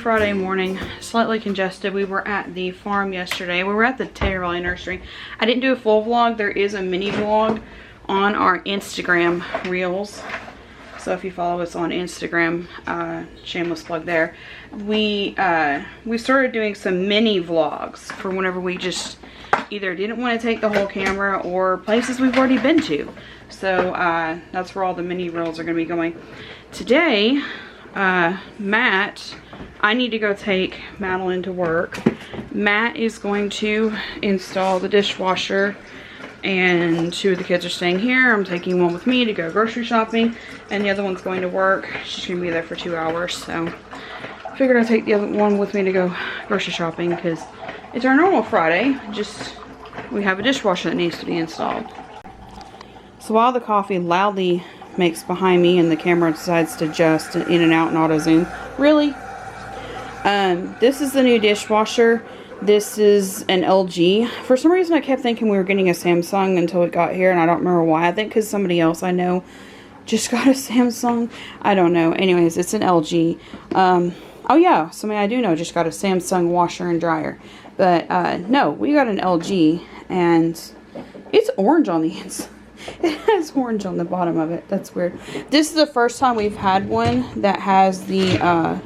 Friday morning, slightly congested. We were at the farm yesterday. We were at the Taylor Valley Nursery. I didn't do a full vlog. There is a mini vlog on our Instagram reels. So if you follow us on Instagram, shameless plug there. We started doing some mini vlogs for whenever we just either didn't want to take the whole camera or places we've already been to. So that's where all the mini reels are going to be going. Today, Matt, I need to go take Madeline to work. Matt is going to install the dishwasher, and 2 of the kids are staying here. I'm taking one with me to go grocery shopping, and the other one's going to work. She's going to be there for 2 hours, so I figured I'd take the other one with me to go grocery shopping because it's our normal Friday, just we have a dishwasher that needs to be installed. So while the coffee loudly makes behind me and the camera decides to adjust in and out and auto zoom, really? This is the new dishwasher. This is an LG. For some reason I kept thinking we were getting a Samsung until it got here, and I don't remember why. I think because somebody else I know just got a Samsung. I don't know. Anyways, it's an LG. Oh yeah, somebody I do know just got a Samsung washer and dryer. But no, we got an LG, and it's orange on the inside. It has orange on the bottom of it. That's weird. This is the first time we've had one that has the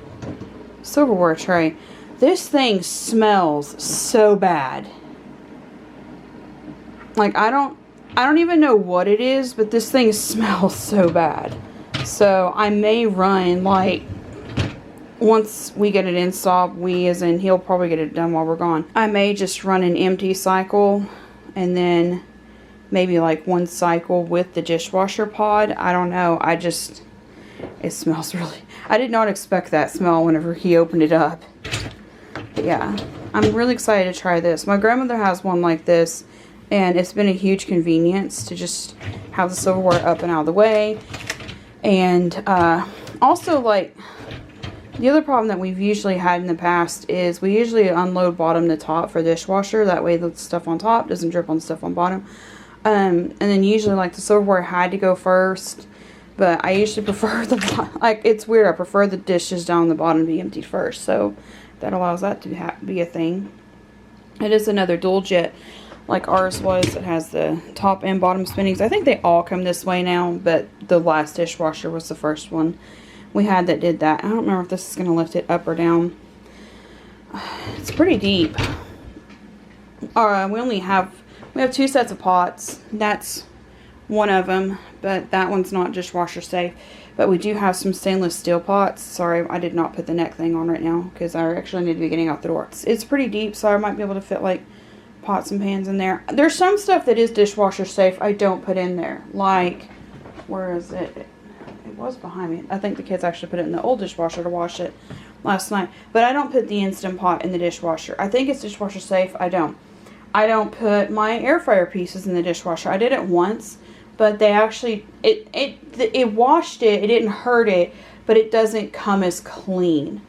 silverware tray. This thing smells so bad. Like, I don't even know what it is, but this thing smells so bad. So I may run, like, once we get it installed, we as in he'll probably get it done while we're gone. I may just run an empty cycle and then maybe like 1 cycle with the dishwasher pod. I don't know. It smells really... I did not expect that smell whenever he opened it up. But yeah, I'm really excited to try this. My grandmother has one like this, and it's been a huge convenience to just have the silverware up and out of the way. And also, like, the other problem that we've usually had in the past is we usually unload bottom to top for dishwasher. That way the stuff on top doesn't drip on the stuff on bottom. And then usually, like, the silverware had to go first. But I usually prefer like, it's weird. I prefer the dishes down the bottom to be emptied first. So that allows that to be a thing. It is another dual jet like ours was. It has the top and bottom spinnings. I think they all come this way now, but the last dishwasher was the first one we had that did that. I don't remember if this is going to lift it up or down. It's pretty deep. We have 2 sets of pots. That's one of them, but that one's not dishwasher safe. But we do have some stainless steel pots. Sorry, I did not put the neck thing on right now because I actually need to be getting out the door. It's pretty deep, so I might be able to fit like pots and pans in there. There's some stuff that is dishwasher safe I don't put in there. Like, where is it? It was behind me. I think the kids actually put it in the old dishwasher to wash it last night. But I don't put the Instant Pot in the dishwasher. I think it's dishwasher safe. I don't put my air fryer pieces in the dishwasher. I did it once, but they actually, it washed it. It didn't hurt it, but it doesn't come as clean.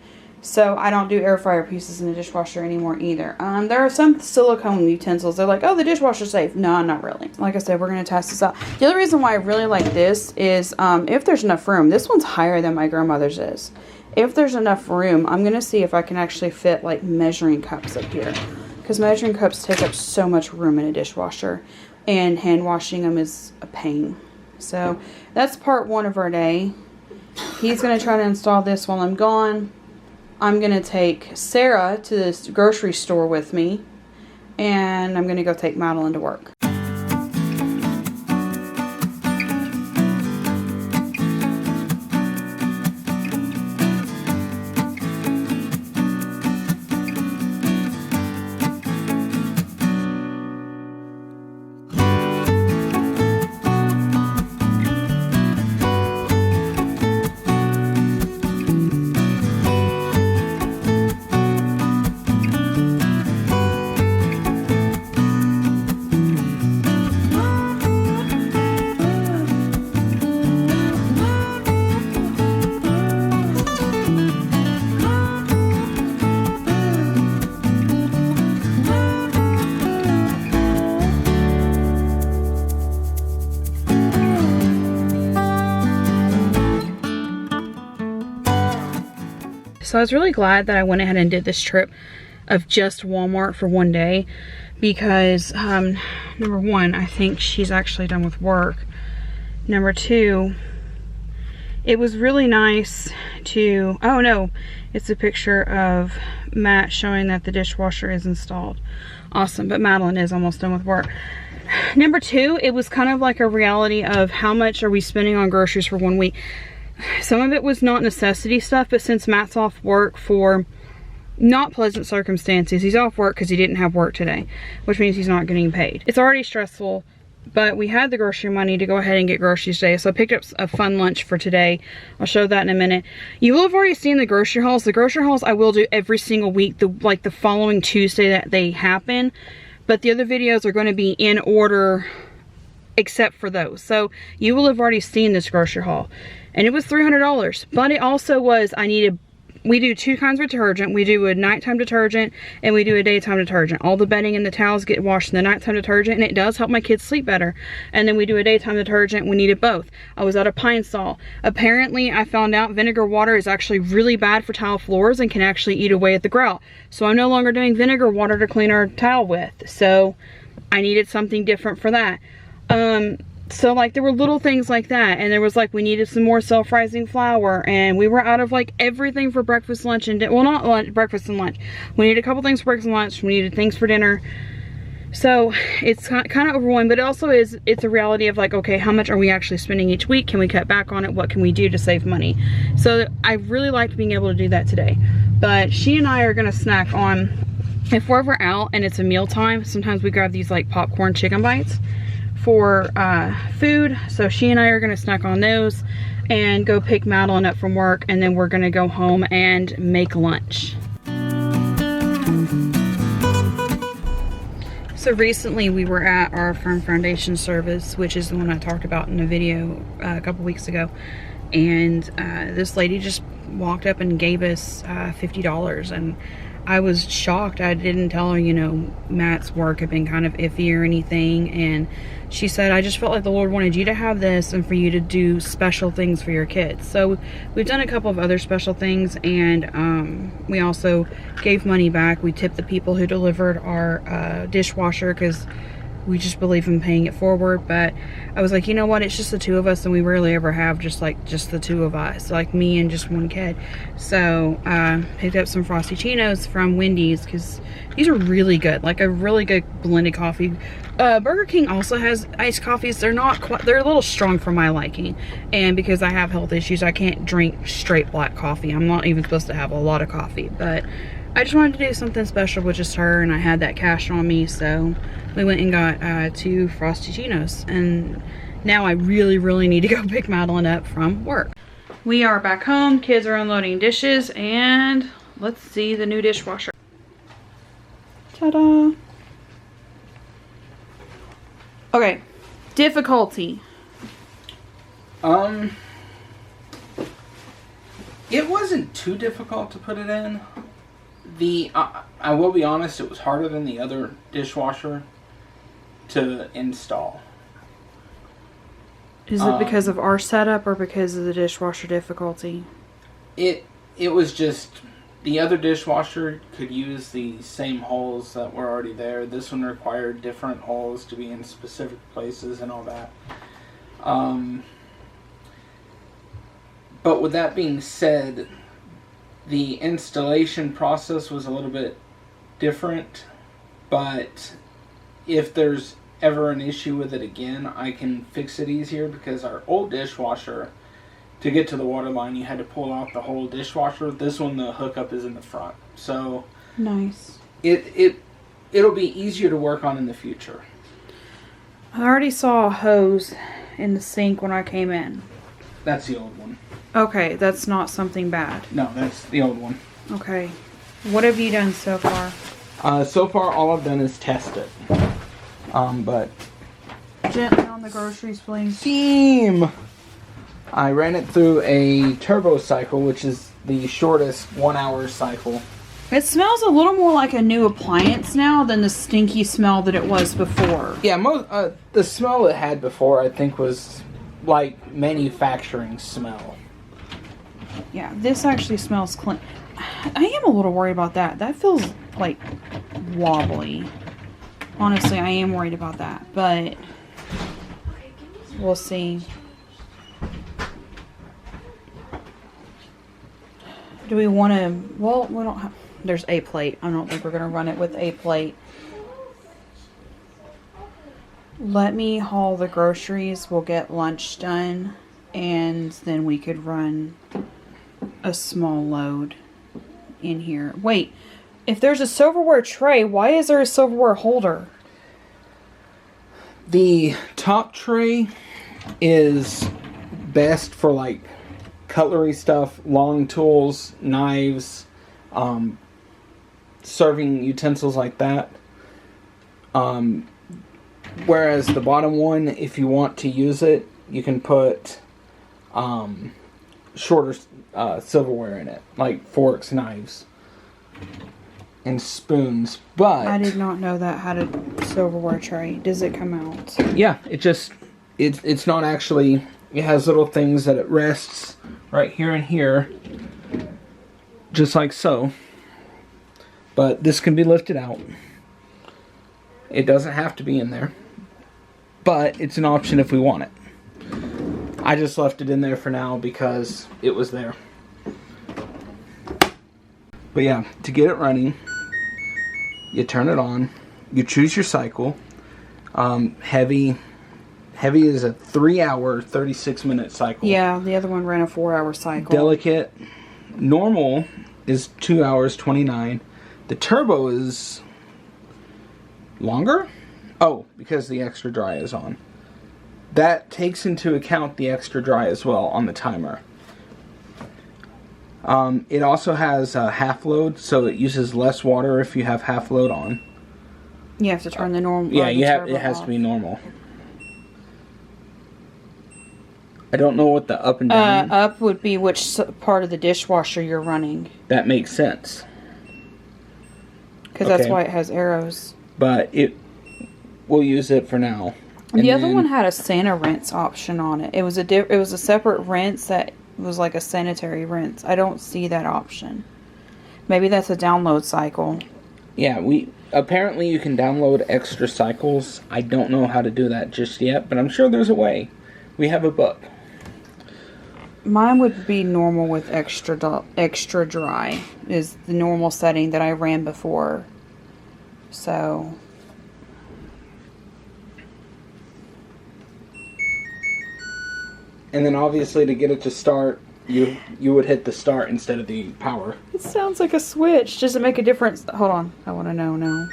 So I don't do air fryer pieces in the dishwasher anymore either. There are some silicone utensils. They're like, oh, the dishwasher's safe. No, not really. Like I said, we're going to test this out. The other reason why I really like this is if there's enough room. This one's higher than my grandmother's is. If there's enough room, I'm going to see if I can actually fit like measuring cups up here. Because measuring cups take up so much room in a dishwasher. And hand washing them is a pain. So that's part 1 of our day. He's going to try to install this while I'm gone. I'm going to take Sarah to this grocery store with me. And I'm going to go take Madeline to work. So I was really glad that I went ahead and did this trip of just Walmart for one day, because number one, I think she's actually done with work. Number two, it was really nice to, oh no, it's a picture of Matt showing that the dishwasher is installed. Awesome, but Madeline is almost done with work. Number two, it was kind of like a reality of how much are we spending on groceries for 1 week. Some of it was not necessity stuff, but since Matt's off work for not pleasant circumstances, he's off work because he didn't have work today, which means he's not getting paid. It's already stressful, but we had the grocery money to go ahead and get groceries today, so I picked up a fun lunch for today. I'll show that in a minute. You will have already seen the grocery hauls. The grocery hauls I will do every single week, like the following Tuesday that they happen, but the other videos are going to be in order except for those. So you will have already seen this grocery haul, and it was $300, but it also was, we do 2 kinds of detergent. We do a nighttime detergent and we do a daytime detergent. All the bedding and the towels get washed in the nighttime detergent, and it does help my kids sleep better. And then we do a daytime detergent. We needed both. I was out of Pine Sol. Apparently, I found out vinegar water is actually really bad for tile floors and can actually eat away at the grout. So I'm no longer doing vinegar water to clean our tile with. So I needed something different for that. So like there were little things like that, and there was like we needed some more self-rising flour, and we were out of like everything for breakfast, lunch, and well, not lunch, breakfast and lunch. We needed a couple things for breakfast and lunch. We needed things for dinner. So it's kind of overwhelming, but it also it's a reality of like, okay, how much are we actually spending each week? Can we cut back on it? What can we do to save money? So I really liked being able to do that today. But she and I are gonna snack on, if we're ever out and it's a meal time, sometimes we grab these like popcorn chicken bites for food. So she and I are gonna snack on those and go pick Madeline up from work, and then we're gonna go home and make lunch. So recently we were at our Firm Foundation service, which is the one I talked about in a video a couple weeks ago, and this lady just walked up and gave us $50, and I was shocked. I didn't tell her, you know, Matt's work had been kind of iffy or anything, and she said, I just felt like the Lord wanted you to have this and for you to do special things for your kids. So we've done a couple of other special things, and we also gave money back. We tipped the people who delivered our dishwasher because we just believe in paying it forward. But I was like, you know what, it's just the 2 of us, and we rarely ever have just the 2 of us, like me and just one kid. So picked up some Frosty Chinos from Wendy's because these are really good, like a really good blended coffee. Burger King also has iced coffees. They're not quite, they're a little strong for my liking, and because I have health issues, I can't drink straight black coffee. I'm not even supposed to have a lot of coffee, but I just wanted to do something special with just her, and I had that cash on me, so we went and got 2 Frosty Chinos, and now I really need to go pick Madeline up from work. We are back home, kids are unloading dishes, and let's see the new dishwasher. Ta-da! Okay, difficulty. It wasn't too difficult to put it in. I will be honest, it was harder than the other dishwasher to install. Is it because of our setup or because of the dishwasher difficulty? It was just, the other dishwasher could use the same holes that were already there. This one required different holes to be in specific places and all that. But with that being said, the installation process was a little bit different, but if there's ever an issue with it again, I can fix it easier, because our old dishwasher, to get to the water line, you had to pull out the whole dishwasher. This one, the hookup is in the front. So nice. It'll be easier to work on in the future. I already saw a hose in the sink when I came in. That's the old one. Okay, that's not something bad. No, that's the old one. Okay. What have you done so far? So far, all I've done is test it. But... Gently on the groceries, please. Steam! I ran it through a turbo cycle, which is the shortest 1-hour cycle. It smells a little more like a new appliance now than the stinky smell that it was before. Yeah, the smell it had before, I think, was like manufacturing smell. Yeah, this actually smells clean. I am a little worried about that. That feels like wobbly. Honestly, I am worried about that, but we'll see. Do we want to, well, we don't have, there's a plate. I don't think we're going to run it with a plate. Let me haul the groceries. We'll get lunch done, and then we could run a small load in here. Wait, if there's a silverware tray, why is there a silverware holder? The top tray is best for like cutlery stuff, long tools, knives, serving utensils like that. Whereas the bottom one, if you want to use it, you can put shorter silverware in it, like forks, knives, and spoons. But I did not know that had a silverware tray. Does it come out? Yeah, it's not actually. It has little things that it rests right here and here, just like so. But this can be lifted out. It doesn't have to be in there, but it's an option if we want it. I just left it in there for now because it was there. But yeah, to get it running, you turn it on, you choose your cycle. Heavy is a 3-hour, 36-minute cycle. Yeah, the other one ran a 4-hour cycle. Delicate, normal is 2 hours, 29. The turbo is longer? Oh, because the extra dry is on. That takes into account the extra dry as well on the timer. It also has a half load, so it uses less water if you have half load on. You have to turn the normal. Yeah, it has to be normal. I don't know what the up and down. Up would be which part of the dishwasher you're running. That makes sense. Because that's why it has arrows. But we'll use it for now. The other one had a Santa rinse option on it. It was a separate rinse that was like a sanitary rinse. I don't see that option. Maybe that's a download cycle. Yeah, apparently you can download extra cycles. I don't know how to do that just yet, but I'm sure there's a way. We have a book. Mine would be normal with extra dry is the normal setting that I ran before. So and then obviously to get it to start, you would hit the start instead of the power. it sounds like a switch. Does it make a difference? Hold on. I want to know now.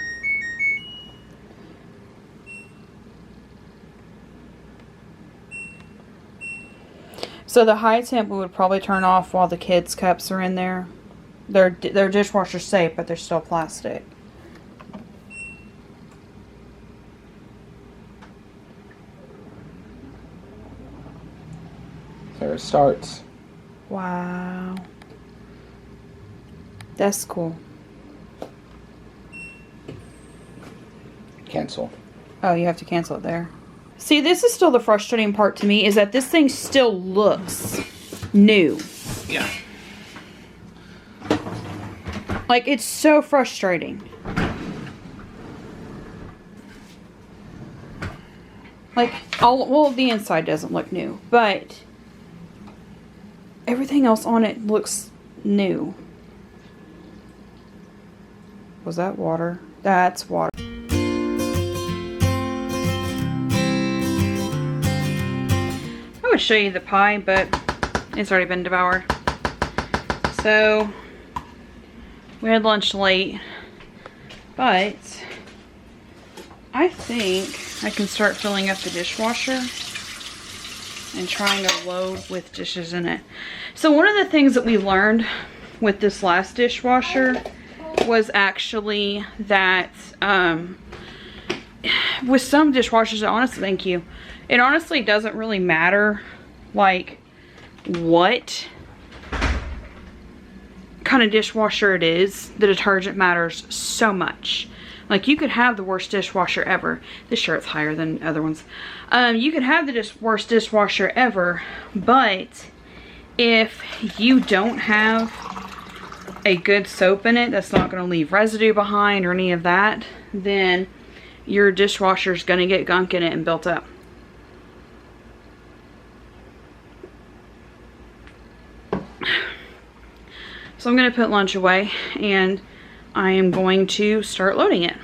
So the high temp we would probably turn off while the kids' cups are in there. They're dishwasher safe, but they're still plastic. There it starts. Wow. That's cool. Cancel. Oh, you have to cancel it there. See, this is still the frustrating part to me, is that this thing still looks new. Yeah. Like, it's so frustrating. Like, well, the inside doesn't look new, but everything else on it looks new. Was that water? That's water. I would show you the pie, but it's already been devoured. So we had lunch late, but I think I can start filling up the dishwasher and trying to load with dishes in it. So one of the things that we learned with this last dishwasher was actually that with some dishwashers, honestly, thank you, it honestly doesn't really matter like what kind of dishwasher it is. The detergent matters so much. Like, you could have the worst dishwasher ever. This shirt's higher than other ones. You could have the worst dishwasher ever, but if you don't have a good soap in it that's not going to leave residue behind or any of that, then your dishwasher is going to get gunk in it and built up. So I'm going to put lunch away and I am going to start loading it.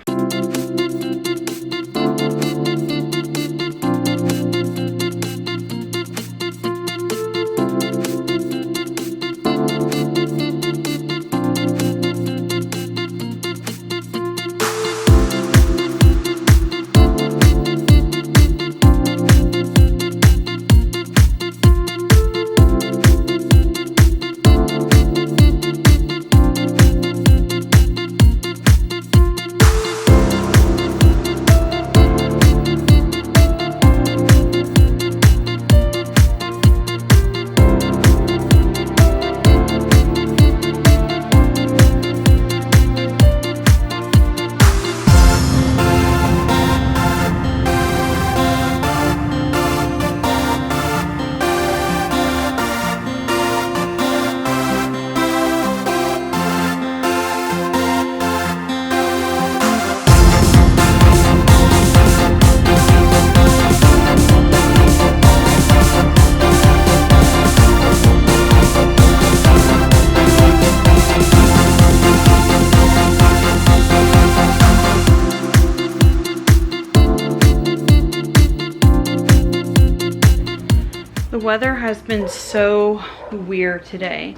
The weather has been so weird today.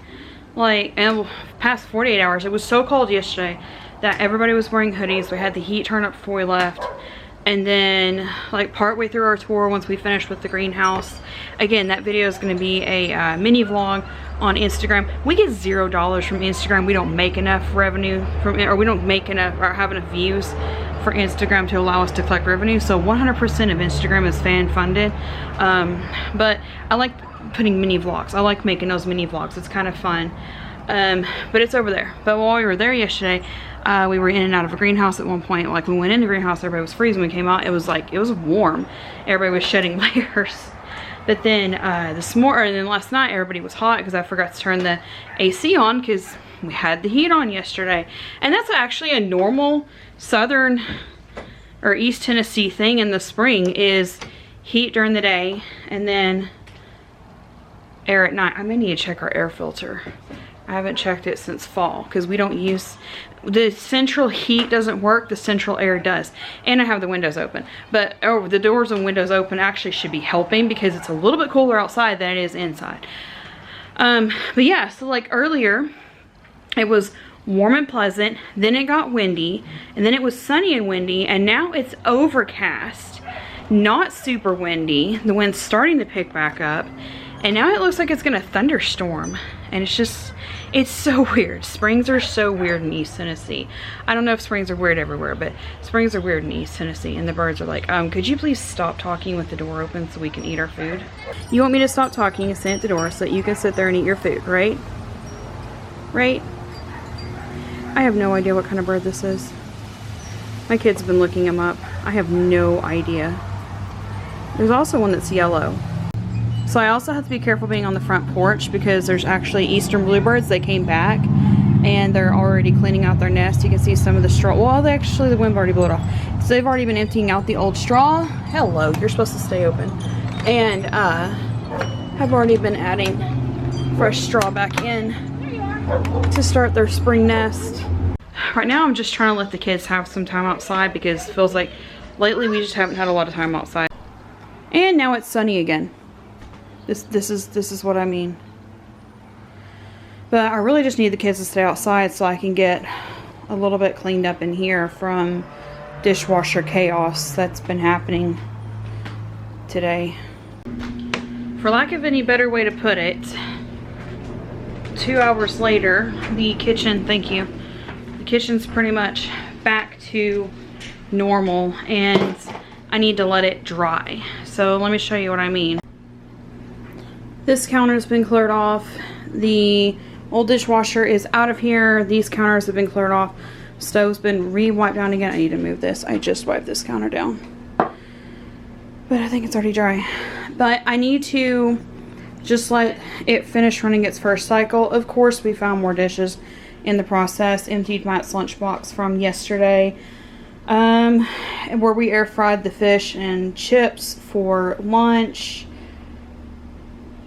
Like, and past 48 hours, it was so cold yesterday that everybody was wearing hoodies. We had the heat turn up before we left. And then, like, partway through our tour, once we finished with the greenhouse, again, that video is going to be a mini vlog on Instagram. We get $0 from Instagram. We don't make enough revenue from it, or we don't make enough or have enough views for Instagram to allow us to collect revenue. So 100% of Instagram is fan funded. But I like putting mini vlogs. I like making those mini vlogs. It's kind of fun. But it's over there. But while we were there yesterday, we were in and out of a greenhouse at one point. Like, we went in the greenhouse, everybody was freezing. When we came out, it was like, it was warm. Everybody was shedding layers. But then last night, everybody was hot because I forgot to turn the AC on because we had the heat on yesterday. And that's actually a normal southern or East Tennessee thing in the spring, is heat during the day and then air at night. I may need to check our air filter. I haven't checked it since fall because we don't use, the central heat doesn't work, the central air does. And I have the windows open. But the doors and windows open actually should be helping because it's a little bit cooler outside than it is inside. But yeah, so like earlier, it was warm and pleasant, then it got windy, and then it was sunny and windy, and now it's overcast, not super windy. The wind's starting to pick back up, and now it looks like it's gonna thunderstorm. And it's just, it's so weird. Springs are so weird in East Tennessee. I don't know if springs are weird everywhere, but springs are weird in East Tennessee. And the birds are like, could you please stop talking with the door open so we can eat our food? You want me to stop talking and stand at the door so that you can sit there and eat your food, right? Right? I have no idea what kind of bird this is. My kids have been looking them up. I have no idea. There's also one that's yellow. So I also have to be careful being on the front porch because there's actually eastern bluebirds. They came back and they're already cleaning out their nest. You can see some of the straw. Well, the wind already blew it off. So they've already been emptying out the old straw. Hello, you're supposed to stay open. And have already been adding fresh straw back in to start their spring nest. Right now I'm just trying to let the kids have some time outside because it feels like lately we just haven't had a lot of time outside. And now it's sunny again. This is what I mean. But I really just need the kids to stay outside so I can get a little bit cleaned up in here from dishwasher chaos that's been happening today. For lack of any better way to put it, 2 hours later, the kitchen, thank you, the kitchen's pretty much back to normal and I need to let it dry. So let me show you what I mean. This counter's been cleared off. The old dishwasher is out of here. These counters have been cleared off. Stove's been re-wiped down again. I need to move this. I just wiped this counter down. But I think it's already dry. But I need to just let it finish running its first cycle. Of course, we found more dishes in the process. Emptied Matt's lunchbox from yesterday, where we air fried the fish and chips for lunch.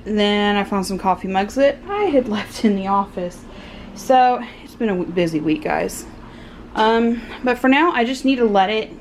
Then I found some coffee mugs that I had left in the office. So it's been a busy week, guys. But for now, I just need to let it,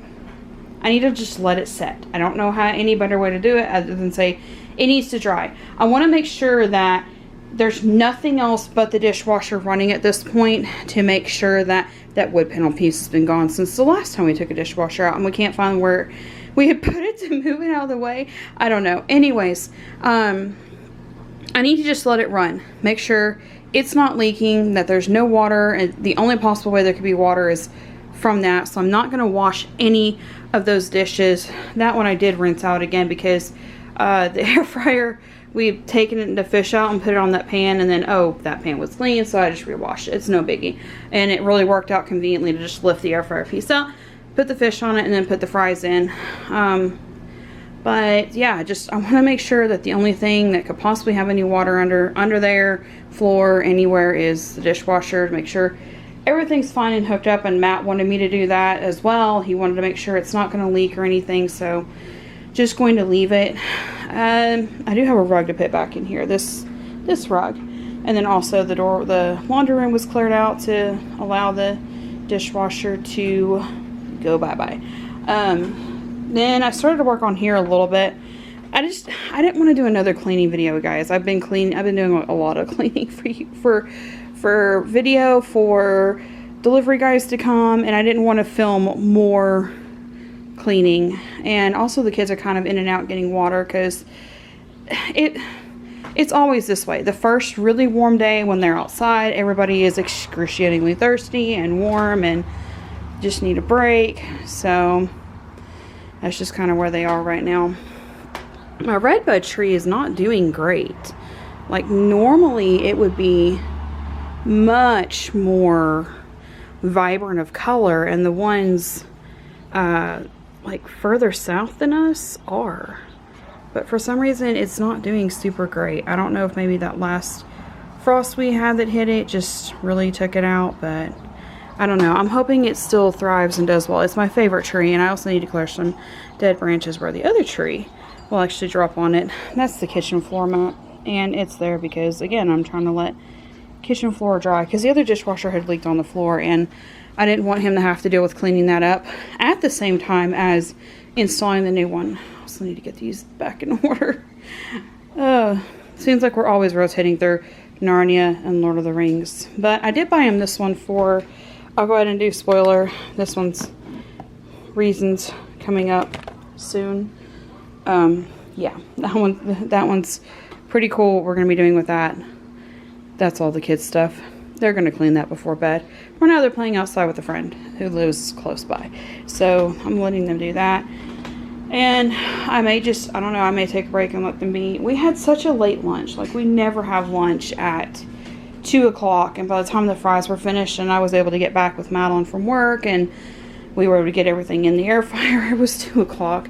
just let it set. I don't know how any better way to do it other than say it needs to dry. I want to make sure that there's nothing else but the dishwasher running at this point to make sure that that wood panel piece has been gone since the last time we took a dishwasher out, and we can't find where we had put it to move it out of the way. I don't know. Anyways, I need to just let it run. Make sure it's not leaking, that there's no water, and the only possible way there could be water is from that. So I'm not going to wash any of those dishes. That one I did rinse out again because the air fryer, we've taken the fish out and put it on that pan, and then, oh, that pan was clean, so I just rewashed it. It's no biggie. And it really worked out conveniently to just lift the air fryer piece out, put the fish on it, and then put the fries in. But yeah, I want to make sure that the only thing that could possibly have any water under there, floor, anywhere, is the dishwasher, to make sure everything's fine and hooked up. And Matt wanted me to do that as well. He wanted to make sure it's not going to leak or anything, so just going to leave it. I do have a rug to put back in here, this rug, and then also the laundry room was cleared out to allow the dishwasher to go bye-bye. Then I started to work on here a little bit. I didn't want to do another cleaning video, guys. I've been doing a lot of cleaning for you, for video, for delivery guys to come, and I didn't want to film more cleaning. And also the kids are kind of in and out getting water because it's always this way. The first really warm day when they're outside, everybody is excruciatingly thirsty and warm and just need a break. So that's just kind of where they are right now. My redbud tree is not doing great. Like normally it would be much more vibrant of color, and the ones like further south than us are. But for some reason it's not doing super great. I don't know if maybe that last frost we had that hit it just really took it out, but I don't know. I'm hoping it still thrives and does well. It's my favorite tree, and I also need to clear some dead branches where the other tree will actually drop on it. That's the kitchen floor mat, and it's there because, again, I'm trying to let kitchen floor dry because the other dishwasher had leaked on the floor, and I didn't want him to have to deal with cleaning that up at the same time as installing the new one. I also need to get these back in order. Seems like we're always rotating through Narnia and Lord of the Rings. But I did buy him this one for, I'll go ahead and do spoiler. This one's reasons coming up soon. Yeah, that one's pretty cool. We're going to be doing with that. That's all the kids' stuff. They're going to clean that before bed. For now, they're playing outside with a friend who lives close by. So I'm letting them do that. And I may just, I don't know, I may take a break and let them be. We had such a late lunch. Like, we never have lunch at 2 o'clock. And by the time the fries were finished and I was able to get back with Madeline from work and we were able to get everything in the air fryer, it was 2 o'clock.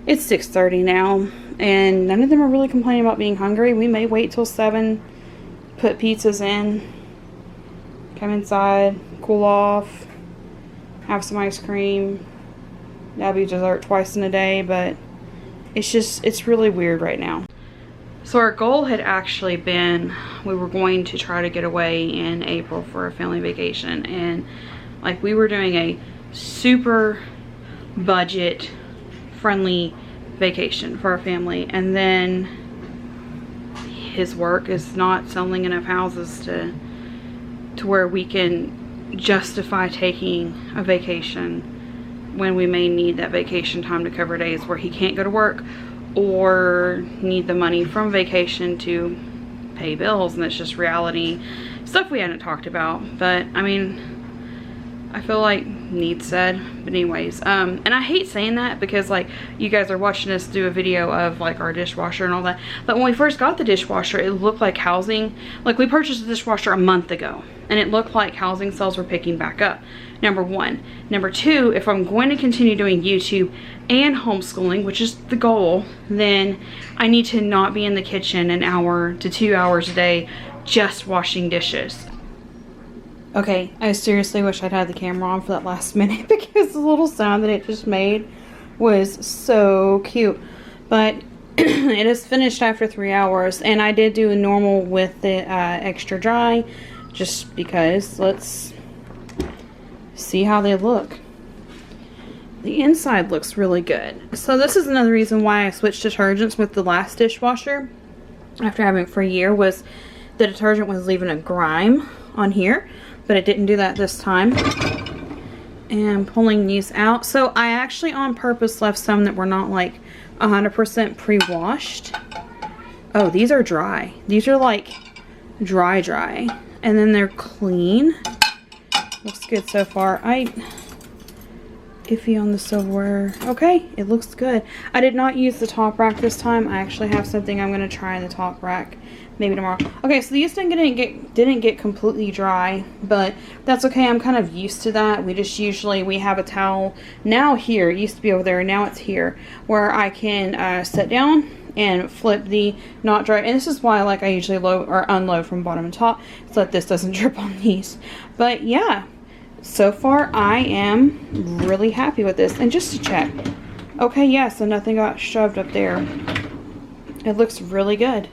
It's 6:30 now. And none of them are really complaining about being hungry. We may wait till 7, put pizzas in, come inside, cool off, have some ice cream. That'll be dessert twice in a day, but it's really weird right now. So our goal had actually been, we were going to try to get away in April for a family vacation, and like we were doing a super budget friendly vacation for our family, and then his work is not selling enough houses to where we can justify taking a vacation when we may need that vacation time to cover days where he can't go to work or need the money from vacation to pay bills. And that's just reality stuff we hadn't talked about. But I mean, I feel like needs said. But anyways, and I hate saying that because like you guys are watching us do a video of like our dishwasher and all that, but when we first got the dishwasher, it looked like housing, like we purchased the dishwasher a month ago and it looked like housing sales were picking back up. Number one. Number two, if I'm going to continue doing YouTube and homeschooling, which is the goal, then I need to not be in the kitchen an hour to 2 hours a day just washing dishes. Okay, I seriously wish I'd had the camera on for that last minute because the little sound that it just made was so cute. But it is finished after 3 hours, and I did do a normal with the extra dry just because. Let's see how they look. The inside looks really good. So this is another reason why I switched detergents with the last dishwasher after having it for a year, was the detergent was leaving a grime on here, but it didn't do that this time. And pulling these out. So I actually on purpose left some that were not like 100% pre-washed. Oh, these are dry. These are like dry. And then they're clean. Looks good so far. Iffy on the silverware. Okay, it looks good. I did not use the top rack this time. I actually have something I'm going to try in the top rack maybe tomorrow. Okay, so these didn't get completely dry, but that's okay. I'm kind of used to that. We have a towel now here. It used to be over there, and now it's here, where I can sit down and flip the not dry. And this is why I usually load or unload from bottom and top, so that this doesn't drip on these. But yeah, so far I am really happy with this. And just to check, okay, yeah, so nothing got shoved up there. It looks really good.